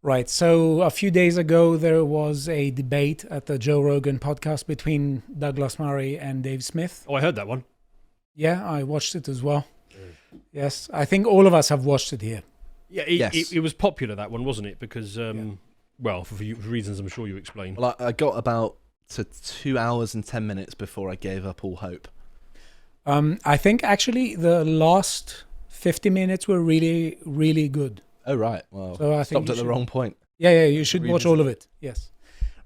Right. So a few days ago, there was a debate at the Joe Rogan podcast between Douglas Murray and Dave Smith. Oh, I heard that one. Yeah, I watched it as well. Yes, I think all of us have watched it here. Yeah, Yes. it was popular, that one, wasn't it? Because, well, for reasons I'm sure you explained. Well, I got about to 2 hours and 10 minutes before I gave up all hope. I think actually the last 50 minutes were really, really good. Oh, right. Well, So I think stopped at the wrong point. Yeah, you should watch all of it. Yes.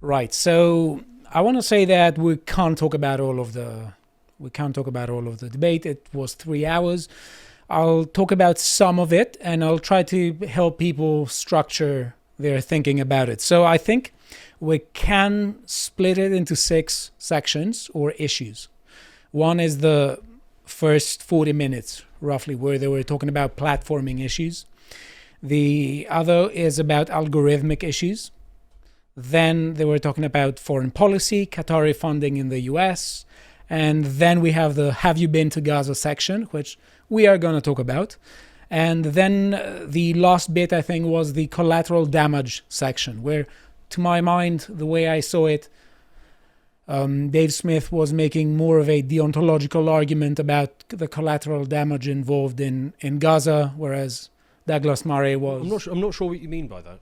Right. So I want to say that we can't talk about all of the debate. It was 3 hours. I'll talk about some of it and I'll try to help people structure their thinking about it. So I think we can split it into 6 sections or issues. One is the first 40 minutes, roughly, where they were talking about platforming issues. The other is about algorithmic issues. Then they were talking about foreign policy, Qatari funding in the US. And then we have the Have You Been to Gaza section, which we are going to talk about. And then the last bit, I think, was the collateral damage section, where, to my mind, the way I saw it, Dave Smith was making more of a deontological argument about the collateral damage involved in Gaza, whereas Douglas Murray was... I'm not sure what you mean by that.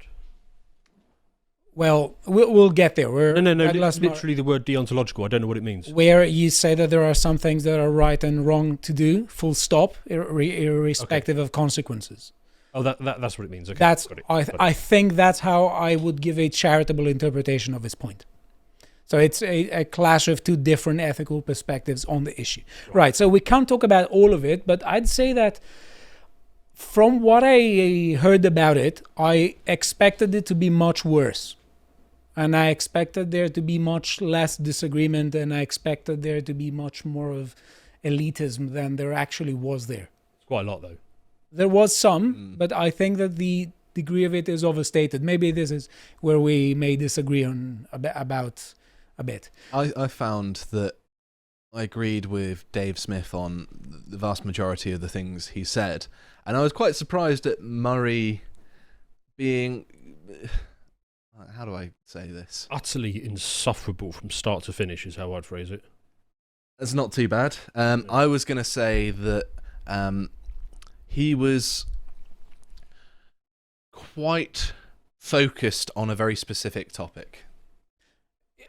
Well, we'll get there. No. Literally the word deontological. I don't know what it means. Where you say that there are some things that are right and wrong to do, full stop, irrespective of consequences. Oh, that's what it means. Okay, That's got it. I think that's how I would give a charitable interpretation of his point. So it's a clash of two different ethical perspectives on the issue. Right. So we can't talk about all of it, but I'd say that from what I heard about it, I expected it to be much worse. And I expected there to be much less disagreement, and I expected there to be much more of elitism than there actually was there. It's quite a lot, though. There was some, but I think that the degree of it is overstated. Maybe this is where we may disagree on about a bit. I found that I agreed with Dave Smith on the vast majority of the things he said. And I was quite surprised at Murray being... How do I say this? Utterly insufferable from start to finish is how I'd phrase it. That's not too bad. I was going to say that he was quite focused on a very specific topic.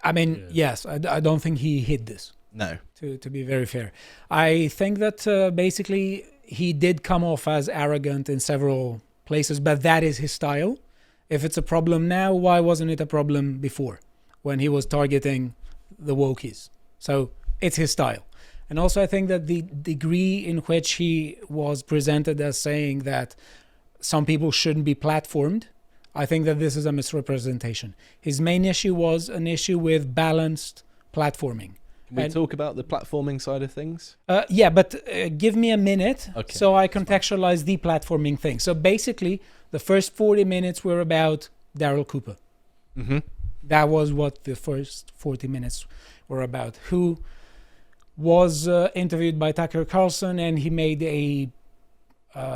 I mean, yes, I don't think he hid this. No. To be very fair. I think that basically he did come off as arrogant in several places, but that is his style. If it's a problem now, why wasn't it a problem before when he was targeting the wokies? So it's his style. And also I think that the degree in which he was presented as saying that some people shouldn't be platformed, I think that this is a misrepresentation. His main issue was an issue with balanced platforming. Can we talk about the platforming side of things? Yeah, but give me a minute so I contextualize the platforming thing. So basically, the first 40 minutes were about Daryl Cooper. Mm-hmm. That was what the first 40 minutes were about. Who was interviewed by Tucker Carlson, and he made a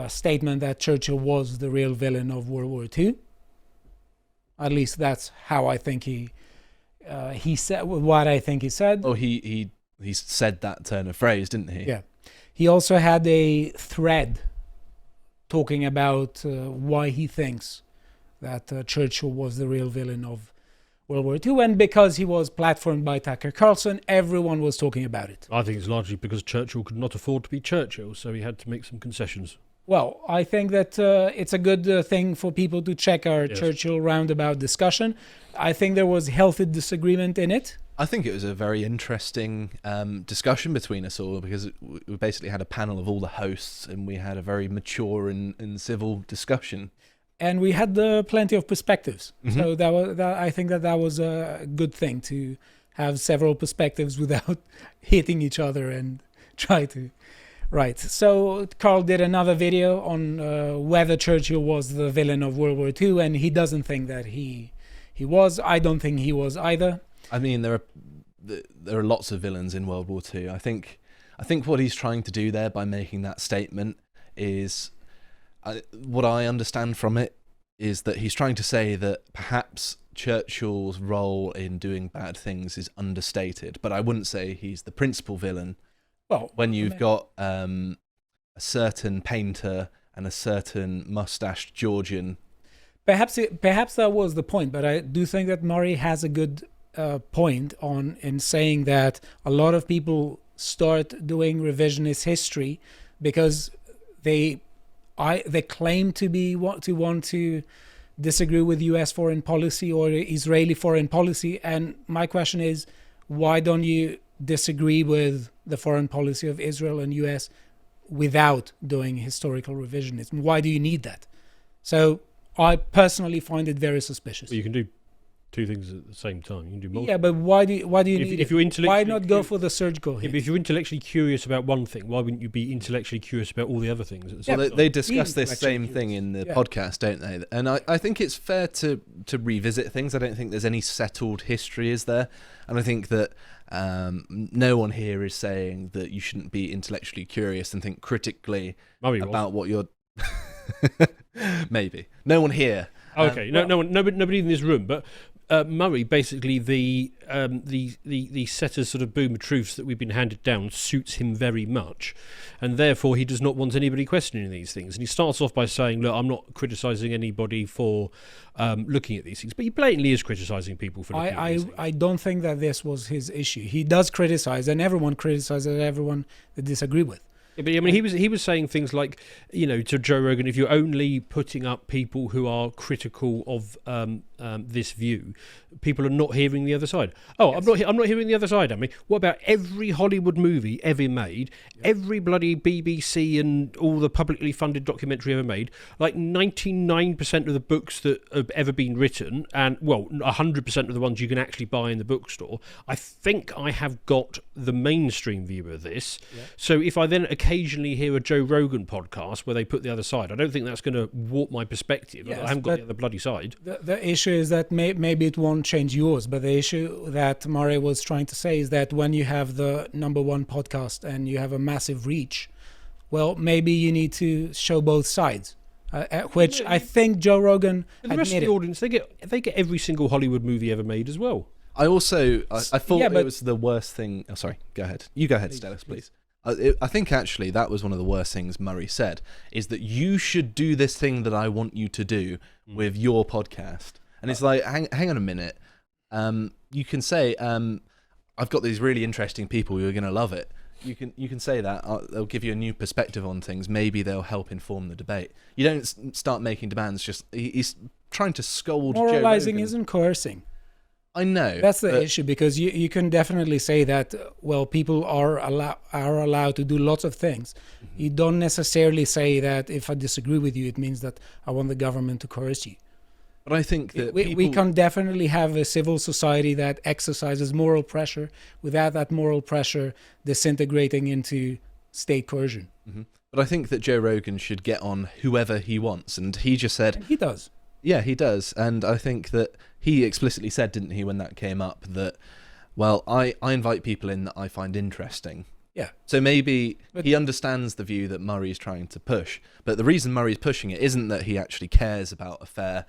statement that Churchill was the real villain of World War II. At least that's how I think he said what I think he said. Oh, he said that turn of phrase, didn't he? Yeah. He also had a thread talking about why he thinks that Churchill was the real villain of World War II. And because he was platformed by Tucker Carlson, everyone was talking about it. I think it's largely because Churchill could not afford to be Churchill, so he had to make some concessions. Well, I think that it's a good thing for people to check our Churchill roundabout discussion. I think there was healthy disagreement in it. I think it was a very interesting discussion between us all, because we basically had a panel of all the hosts and we had a very mature and civil discussion. And we had plenty of perspectives. Mm-hmm. So I think that was a good thing, to have several perspectives without hitting each other and try to... Right. So Carl did another video on whether Churchill was the villain of World War II, and he doesn't think that he was. I don't think he was either. I mean, there are lots of villains in World War II. I think what he's trying to do there by making that statement is, what I understand from it is that he's trying to say that perhaps Churchill's role in doing bad things is understated, but I wouldn't say he's the principal villain. Well, When you've got a certain painter and a certain mustached Georgian. perhaps that was the point, but I do think that Murray has a good point in saying that a lot of people start doing revisionist history because they claim to want to disagree with U.S. foreign policy or Israeli foreign policy, and my question is, why don't you disagree with the foreign policy of Israel and U.S. without doing historical revisionism? Why do you need that? So I personally find it very suspicious. Well, you can do two things at the same time. You can do multiple. Yeah, but why do you need if it? you're intellectually Why not go for the surgical Yeah, hit? but if you're intellectually curious about one thing, why wouldn't you be intellectually curious about all the other things at the same Well, time? they discuss this Intellectually same thing in the Yeah. podcast, don't they? And I think it's fair to revisit things. I don't think there's any settled history, is there? And I think that no one here is saying that you shouldn't be intellectually curious and think critically Murray was. about what you're... Maybe. No one here. Oh, okay, nobody in this room, but Murray, basically the setter's sort of boom of truths that we've been handed down suits him very much, and therefore he does not want anybody questioning these things. And he starts off by saying, "Look, I'm not criticising anybody for looking at these things," but he blatantly is criticising people for looking at these things. I don't think that this was his issue. He does criticize, and everyone criticizes everyone they disagree with. Yeah, but I mean, he was saying things like, to Joe Rogan, if you're only putting up people who are critical of this view, people are not hearing the other side. Oh, yes. I'm not hearing the other side. I mean, what about every Hollywood movie ever made, every bloody BBC and all the publicly funded documentary ever made? Like 99% of the books that have ever been written, and 100% of the ones you can actually buy in the bookstore. I think I have got the mainstream view of this. Yeah. So if I then occasionally hear a Joe Rogan podcast where they put the other side, I don't think that's going to warp my perspective. Yes, I haven't got the other bloody side. The issue is that maybe it won't change yours, but the issue that Murray was trying to say is that when you have the #1 podcast and you have a massive reach, well, maybe you need to show both sides, which I think Joe Rogan the rest of the audience, they get every single Hollywood movie ever made as well. I also, I thought it was the worst thing. Oh, sorry, go ahead. You go ahead, Stellis, please. I think actually that was one of the worst things Murray said, is that you should do this thing that I want you to do with your podcast. And it's like, hang on a minute. You can say, I've got these really interesting people who are going to love it. You can say that. They'll give you a new perspective on things. Maybe they'll help inform the debate. You don't start making demands. Just he's trying to scold Joe Rogan. Moralizing isn't coercing. I know. That's the issue, because you can definitely say that, well, people are allowed to do lots of things. Mm-hmm. You don't necessarily say that if I disagree with you, it means that I want the government to coerce you. But I think that we can definitely have a civil society that exercises moral pressure without that moral pressure disintegrating into state coercion. Mm-hmm. But I think that Joe Rogan should get on whoever he wants, and he just said... And he does. Yeah, he does. And I think that he explicitly said, didn't he, when that came up, that, well, I invite people in that I find interesting. Yeah. So maybe he understands the view that Murray's trying to push. But the reason Murray's pushing it isn't that he actually cares about a fair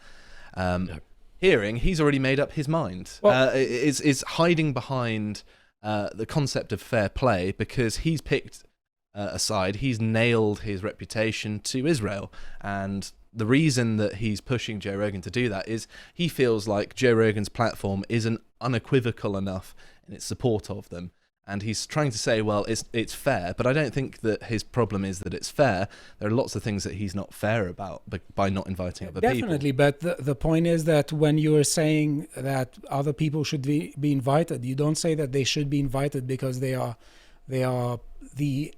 hearing. He's already made up his mind. Well, is hiding behind the concept of fair play because he's picked a side. He's nailed his reputation to Israel. And the reason that he's pushing Joe Rogan to do that is he feels like Joe Rogan's platform isn't unequivocal enough in its support of them. And he's trying to say, well, it's fair, but I don't think that his problem is that it's fair. There are lots of things that he's not fair about by not inviting other people. Definitely, but the point is that when you're saying that other people should be invited, you don't say that they should be invited because they are the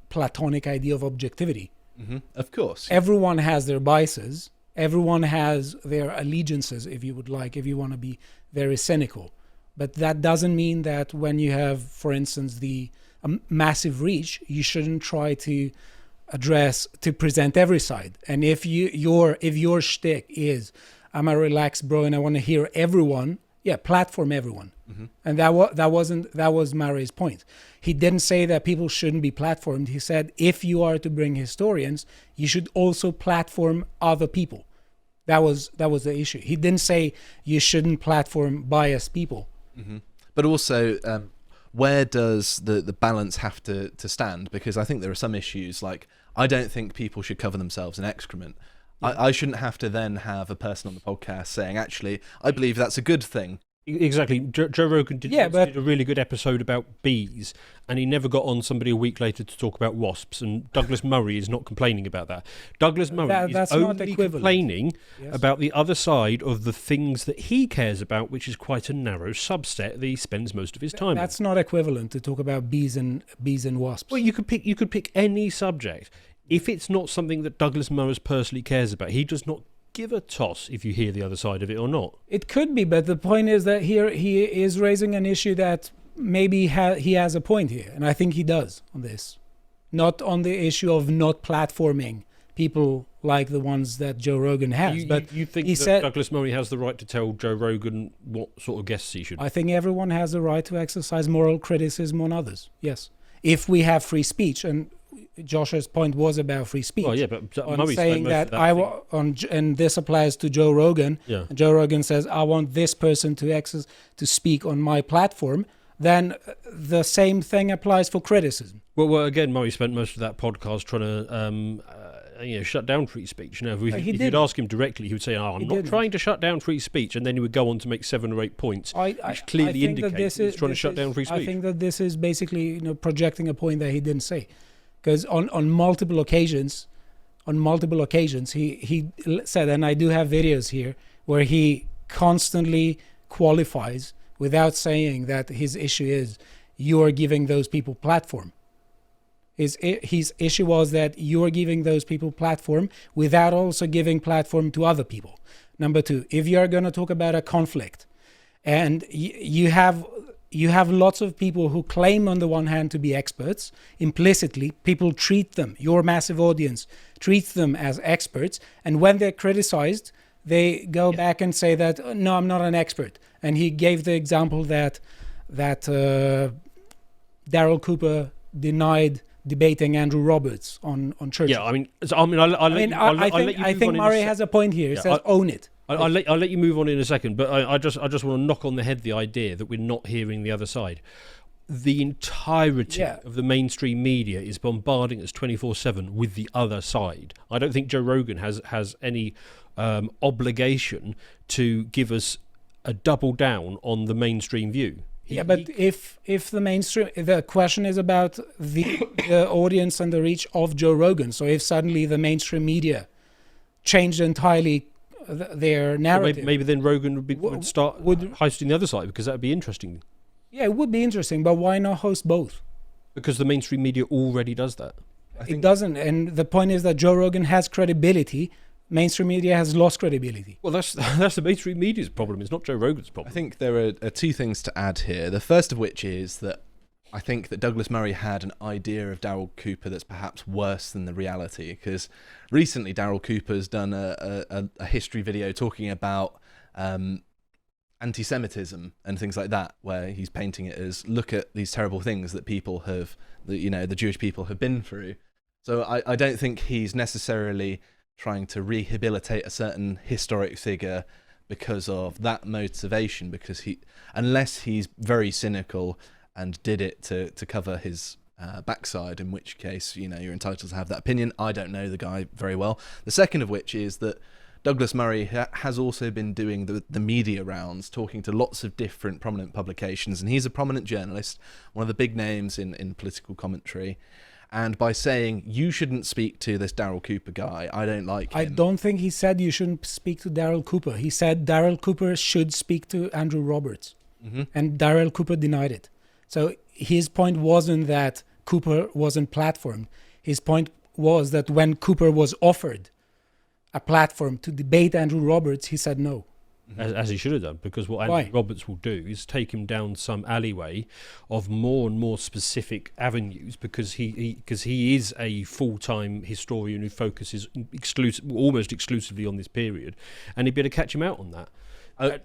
Platonic idea of objectivity. Mm-hmm. Of course. Everyone has their biases. Everyone has their allegiances, if you would like, if you want to be very cynical. But that doesn't mean that when you have, for instance, the massive reach, you shouldn't try to present every side. And if your shtick is, I'm a relaxed bro and I want to hear everyone, platform everyone. Mm-hmm. And that was Murray's point. He didn't say that people shouldn't be platformed. He said if you are to bring historians, you should also platform other people. That was the issue. He didn't say you shouldn't platform biased people. But also, where does the balance have to stand? Because I think there are some issues, like, I don't think people should cover themselves in excrement. I shouldn't have to then have a person on the podcast saying, actually, I believe that's a good thing. Exactly. Joe Rogan did a really good episode about bees, and he never got on somebody a week later to talk about wasps, and Douglas Murray is not complaining about that. Douglas Murray is only complaining about the other side of the things that he cares about, which is quite a narrow subset that he spends most of his time That's not equivalent to talk about bees and wasps. Well, you could pick any subject. If it's not something that Douglas Murray personally cares about, he does not give a toss if you hear the other side of it or not. It could be, but the point is that here he is raising an issue that maybe he has a point here, and I think he does on this. Not on the issue of not platforming people like the ones that Joe Rogan has. You think that Douglas Murray has the right to tell Joe Rogan what sort of guests he should? I think everyone has the right to exercise moral criticism on others, yes. If we have free speech, and Josh's point was about free speech. Well, yeah, but Murray's saying that and this applies to Joe Rogan. Yeah. And Joe Rogan says, "I want this person to speak on my platform." Then the same thing applies for criticism. Well, again, Murray spent most of that podcast trying to shut down free speech. Now, if you'd ask him directly, he would say, "I'm not trying to shut down free speech," and then he would go on to make 7 or 8 points, which clearly indicates he's trying to shut down free speech. I think that this is basically projecting a point that he didn't say. Because on multiple occasions, he said, and I do have videos here, where he constantly qualifies without saying that his issue is you are giving those people platform. His issue was that you are giving those people platform without also giving platform to other people. Number 2, if you are going to talk about a conflict, and you have lots of people who claim on the one hand to be experts. Implicitly, people treat them, your massive audience, treats them as experts. And when they're criticized, they go back and say that, no, I'm not an expert. And he gave the example that Daryl Cooper denied debating Andrew Roberts on church. Yeah, I think Murray has a point here. He says, own it. I'll let you move on in a second, but I just want to knock on the head the idea that we're not hearing the other side. The entirety of the mainstream media is bombarding us 24/7 with the other side. I don't think Joe Rogan has any obligation to give us a double down on the mainstream view. But if the mainstream, the question is about the audience and the reach of Joe Rogan. So if suddenly the mainstream media changed entirely their narrative, well, maybe then Rogan would start hosting the other side, because that would be interesting. Yeah, it would be interesting, but why not host both? Because the mainstream media already does that. It doesn't, and the point is that Joe Rogan has credibility. Mainstream media has lost credibility. Well, that's the mainstream media's problem. It's not Joe Rogan's problem. I think there are 2 things to add here. The first of which is that I think that Douglas Murray had an idea of Daryl Cooper that's perhaps worse than the reality, because recently Daryl Cooper's done a history video talking about anti-Semitism and things like that, where he's painting it as, look at these terrible things that people have, the Jewish people have been through. So I don't think he's necessarily trying to rehabilitate a certain historic figure because of that motivation, because unless he's very cynical and did it to cover his backside, in which case, you're entitled to have that opinion. I don't know the guy very well. The second of which is that Douglas Murray has also been doing the media rounds, talking to lots of different prominent publications, and he's a prominent journalist, one of the big names in political commentary. And by saying, you shouldn't speak to this Daryl Cooper guy, I don't like him. I don't think he said you shouldn't speak to Daryl Cooper. He said Daryl Cooper should speak to Andrew Roberts. Mm-hmm. And Daryl Cooper denied it. So his point wasn't that Cooper wasn't platformed. His point was that when Cooper was offered a platform to debate Andrew Roberts, he said no. As he should have done, because what Andrew Roberts will do is take him down some alleyway of more and more specific avenues, because he is a full-time historian who focuses almost exclusively on this period, and he'd be able to catch him out on that.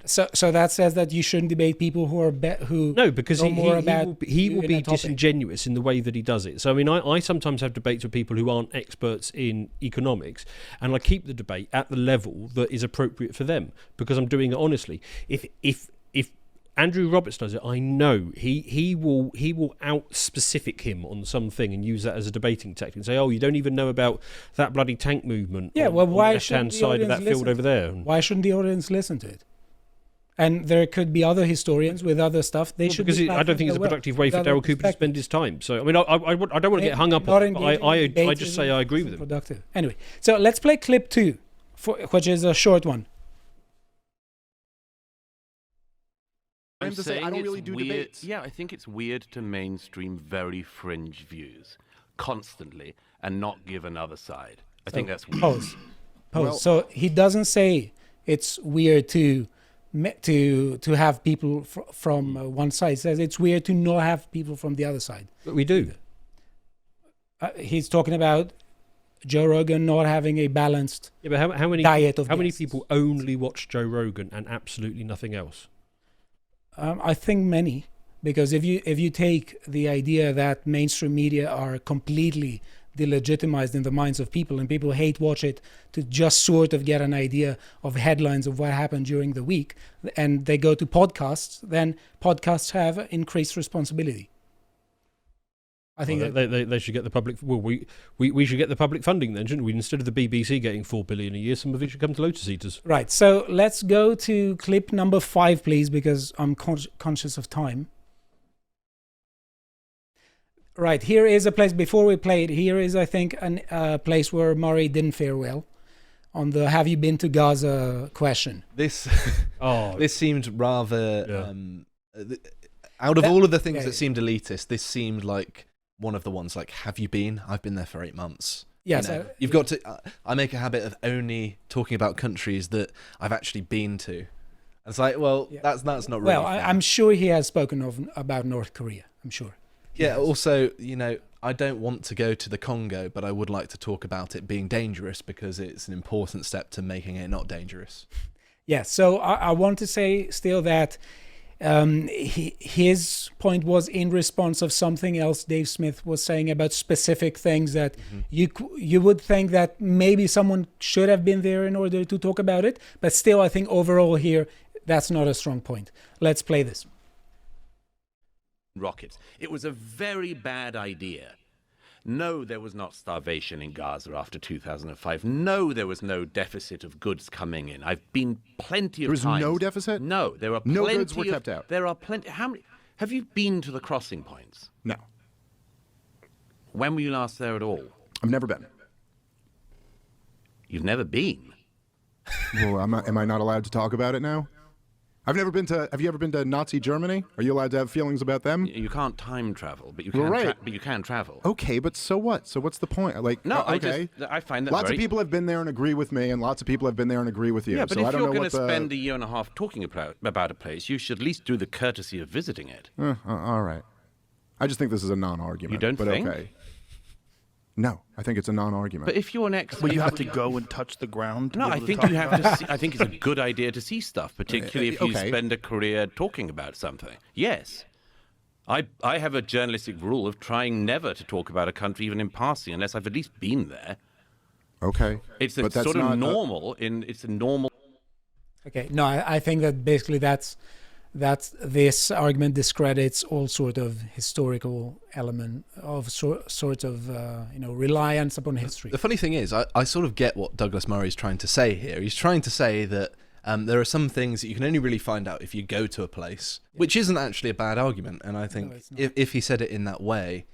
So that says that you shouldn't debate people who are who No, because know he more will about be, he will you in be a topic. disingenuous in the way that he does it. So I mean, I sometimes have debates with people who aren't experts in economics, and I keep the debate at the level that is appropriate for them because I'm doing it honestly. If Andrew Roberts does it, I know he will out specific him on something and use that as a debating tactic and say, oh, you don't even know about that bloody tank movement. Yeah, on, well, on why the left shouldn't hand the side of that audience field listen over there? Why shouldn't the audience listen to it? And there could be other historians with other stuff. They should. Because be I don't think it's a productive way for Daryl Cooper to spend his time. So I mean, I don't want to get hung up on it. But I just say I agree with him. Productive. Anyway, so let's play clip 2, which is a short one. I'm to say saying I don't it's really do weird. debates. Yeah, I think it's weird to mainstream very fringe views constantly and not give another side. I think that's weird. Pause. Well- So he doesn't say it's weird to have people from one side. He says it's weird to not have people from the other side. But we do. He's talking about Joe Rogan not having a balanced Yeah, but how many diet of how many guests. people only watch Joe Rogan and absolutely nothing else? I think many, because if you take the idea that mainstream media are completely delegitimized in the minds of people and people hate watch it to just sort of get an idea of headlines of what happened during the week, and they go to podcasts, then podcasts have increased responsibility. I think Well, they should get the public. Well, we should get the public funding then, shouldn't we? Instead of the BBC getting $4 billion a year, some of it should come to Lotus Eaters. right. So let's go to clip number 5, please, because I'm conscious of time. Right, here is a place, before we play it, here is, I think, a place where Murray didn't fare well on the have you been to Gaza question. This Oh, this seemed rather Yeah. out of all of the things yeah, that seemed elitist, this seemed like one of the ones. Like, have you been? I've been there for 8 months. Yes, You've got to. I make a habit of only talking about countries that I've actually been to. It's like, well, Yeah. that's not really. well, fair. I'm sure he has spoken about North Korea. I'm sure. He Yeah. has. Also, I don't want to go to the Congo, but I would like to talk about it being dangerous because it's an important step to making it not dangerous. Yeah, so I want to say still that his point was in response of something else Dave Smith was saying about specific things that you would think that maybe someone should have been there in order to talk about it, but still I think overall here that's not a strong point. Let's play this. Rockets. It was a very bad idea. No, there was not starvation in Gaza after 2005. No, there was no deficit of goods coming in. I've been plenty of There was times. no deficit? No, there are No plenty goods were of- kept out. There are plenty. How many? Have you been to the crossing points? No, When were you last there at all? I've never been. You've never been. Well, am I not allowed to talk about it now? I've never been to. Have you ever been to Nazi Germany? Are you allowed to have feelings about them? You can't time travel, but you Well, can. right. But you can travel. Okay, but so what? So what's the point? Like, No, okay. I find that Lots very... of people have been there and agree with me, and lots of people have been there and agree with you. Yeah, but so I if don't you're know going what to the. spend a year and a half talking about a place, you should at least do the courtesy of visiting it. All right. I just think this is a non-argument. You don't but think? Okay. No, I think it's a non-argument. But if you're an expert, But you have to go and touch the ground. to No, be I able to think talk you have about to. See, I think it's a good idea to see stuff, particularly if you okay. spend a career talking about something. Yes, I have a journalistic rule of trying never to talk about a country even in passing unless I've at least been there. Okay. It's But that's sort of not, normal. It's a normal. Okay, no, I think that basically that's this argument discredits all sort of historical element of sort of reliance upon history. The funny thing is, I sort of get what Douglas Murray's trying to say here. He's trying to say that there are some things that you can only really find out if you go to a place, which isn't actually a bad argument. And I think it's not. if he said it in that way,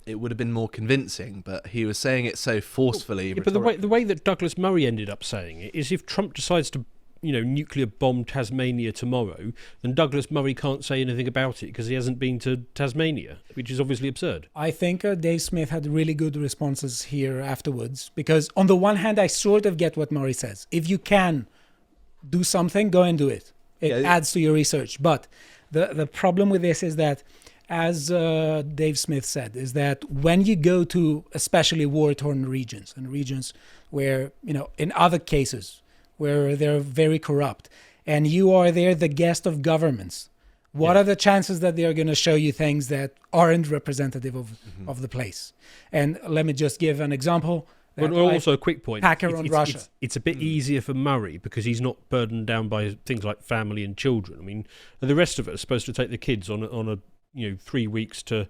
it would have been more convincing. But he was saying it so forcefully. Yeah, but the way that Douglas Murray ended up saying it is if Trump decides to nuclear bomb Tasmania tomorrow, then Douglas Murray can't say anything about it because he hasn't been to Tasmania, which is obviously absurd. I think Dave Smith had really good responses here afterwards, because on the one hand, I sort of get what Murray says. If you can do something, go and do it. It adds to your research. But the problem with this is that, as Dave Smith said, is that when you go to especially war-torn regions and regions where, in other cases, where they're very corrupt, and you are there, the guest of governments. What are the chances that they are going to show you things that aren't representative of the place? And let me just give an example. But also a quick point. Hacker on Russia. It's a bit easier for Murray because he's not burdened down by things like family and children. I mean, the rest of us are supposed to take the kids on a 3 weeks to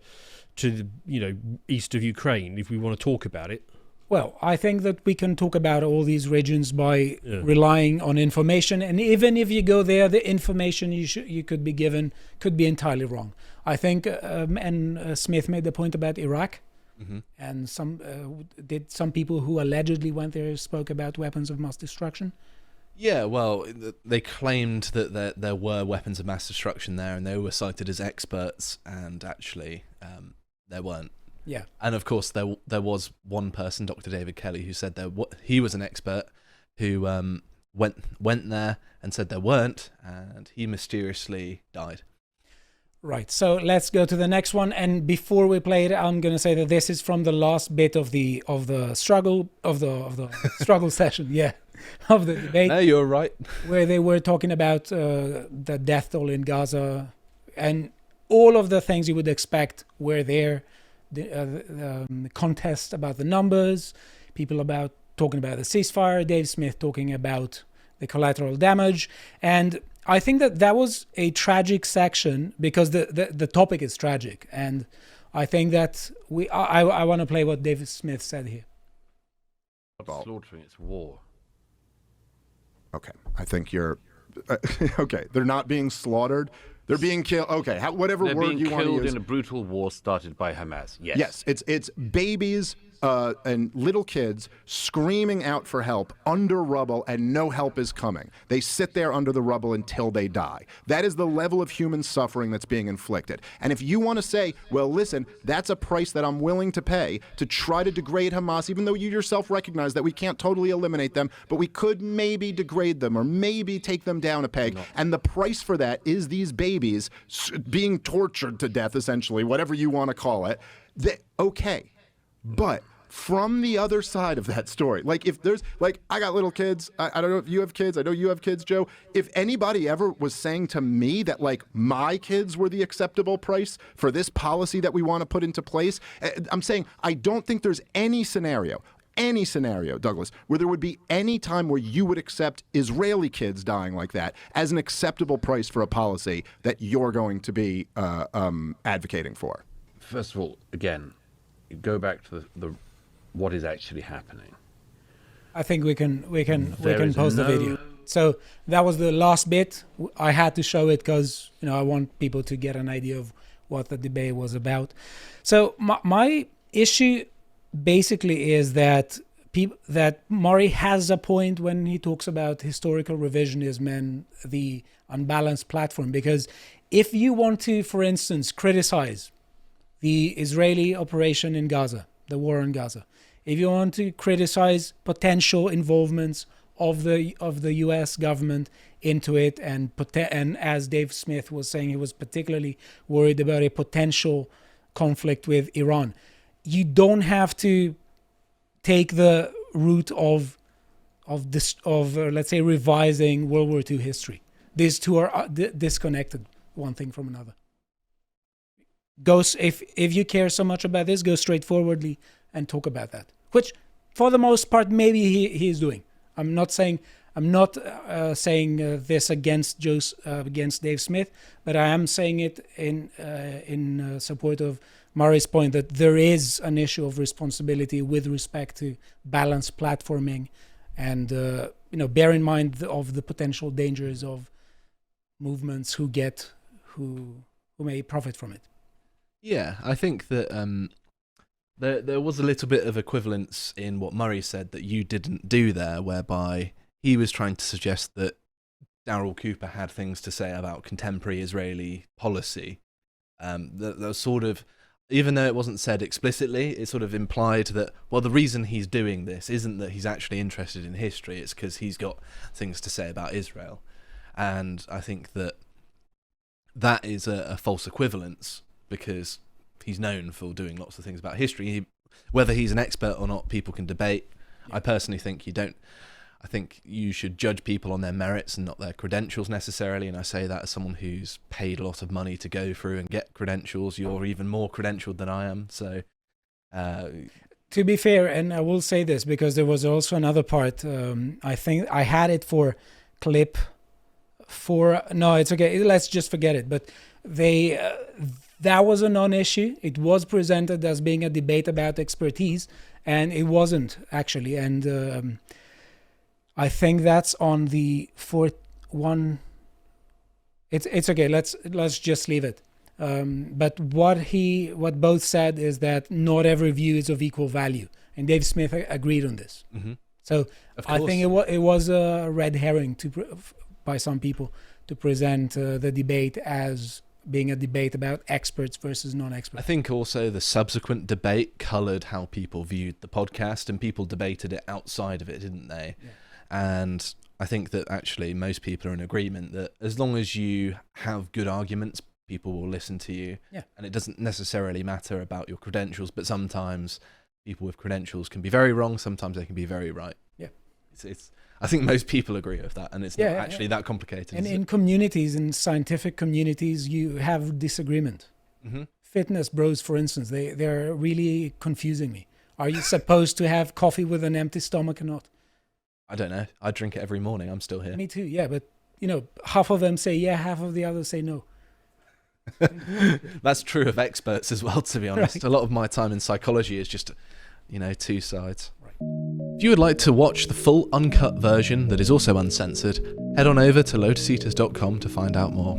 the east of Ukraine if we want to talk about it. Well, I think that we can talk about all these regions by relying on information, and even if you go there, the information you could be given could be entirely wrong. I think, Smith made the point about Iraq, and some people who allegedly went there spoke about weapons of mass destruction. Yeah, well, they claimed that there were weapons of mass destruction there, and they were cited as experts, and actually there weren't. Yeah, and of course there was one person, Dr. David Kelly, who said he was an expert who went there and said there weren't, and he mysteriously died. Right. So let's go to the next one. And before we play it, I'm going to say that this is from the last bit of the struggle struggle session. Yeah, of the debate. No, you're right. Where they were talking about the death toll in Gaza, and all of the things you would expect were there. The contest about the numbers, people talking about the ceasefire, Dave Smith talking about the collateral damage, and I think that was a tragic section because the topic is tragic, and I think that I want to play what Dave Smith said here. Slaughtering, it's war. Okay, I think you're okay. They're not being slaughtered. They're being killed. Okay, whatever They're word you want to use. They're being killed in a brutal war started by Hamas. Yes. Yes, it's babies and little kids screaming out for help under rubble, and no help is coming. They sit there under the rubble until they die. That is the level of human suffering that's being inflicted. And if you want to say, well, listen, that's a price that I'm willing to pay to try to degrade Hamas, even though you yourself recognize that we can't totally eliminate them, but we could maybe degrade them or maybe take them down a peg. No. And the price for that is these babies being tortured to death, essentially, whatever you want to call it. Okay. But from the other side of that story, like if there's, like, I got little kids, I don't know if you have kids, I know you have kids, Joe. If anybody ever was saying to me that, like, my kids were the acceptable price for this policy that we want to put into place, I'm saying I don't think there's any scenario, Douglas, where there would be any time where you would accept Israeli kids dying like that as an acceptable price for a policy that you're going to be advocating for. First of all, again, go back to the what is actually happening. I think we can post the video. So that was the last bit. I had to show it because I want people to get an idea of what the debate was about. So my issue basically is that Murray has a point when he talks about historical revisionism and the unbalanced platform, because if you want to, for instance, criticize the Israeli operation in Gaza, the war in Gaza, if you want to criticize potential involvements of the U.S. government into it, and as Dave Smith was saying, he was particularly worried about a potential conflict with Iran, you don't have to take the route of let's say revising World War II history. These two are disconnected, one thing from another. If you care so much about this, go straightforwardly and talk about that, which for the most part maybe he is doing. I'm not saying this against Dave Smith, but I am saying it in support of Murray's point that there is an issue of responsibility with respect to balanced platforming, and bear in mind of the potential dangers of movements who may profit from it. Yeah, I think that there was a little bit of equivalence in what Murray said that you didn't do there, whereby he was trying to suggest that Darryl Cooper had things to say about contemporary Israeli policy. That was sort of, even though it wasn't said explicitly, it sort of implied that, well, the reason he's doing this isn't that he's actually interested in history, it's because he's got things to say about Israel. And I think that is a false equivalence, because he's known for doing lots of things about history. Whether he's an expert or not, people can debate. Yeah. I personally think you don't. I think you should judge people on their merits and not their credentials necessarily. And I say that as someone who's paid a lot of money to go through and get credentials. You're even more credentialed than I am. So, to be fair, and I will say this because there was also another part. I think I had it for clip 4. No, it's okay. Let's just forget it. But that was a non-issue. It was presented as being a debate about expertise, and it wasn't actually. And I think that's on the 4th one. It's okay. Let's just leave it. But what both said is that not every view is of equal value, and Dave Smith agreed on this. Mm-hmm. So I think it was a red herring by some people to present the debate as being a debate about experts versus non-experts. I think also the subsequent debate coloured how people viewed the podcast, and people debated it outside of it, didn't they? Yeah. And I think that actually most people are in agreement that as long as you have good arguments, people will listen to you. Yeah. And it doesn't necessarily matter about your credentials, but sometimes people with credentials can be very wrong, sometimes they can be very right. Yeah. It's I think most people agree with that, and it's not actually that complicated. And in communities, in scientific communities, you have disagreement. Mm-hmm. Fitness bros, for instance, they're really confusing me. Are you supposed to have coffee with an empty stomach or not? I don't know. I drink it every morning. I'm still here. Me too, yeah. But, half of them say yeah, half of the others say no. That's true of experts as well, to be honest. Right. A lot of my time in psychology is just, two sides. Right. If you would like to watch the full uncut version that is also uncensored, head on over to lotuseaters.com to find out more.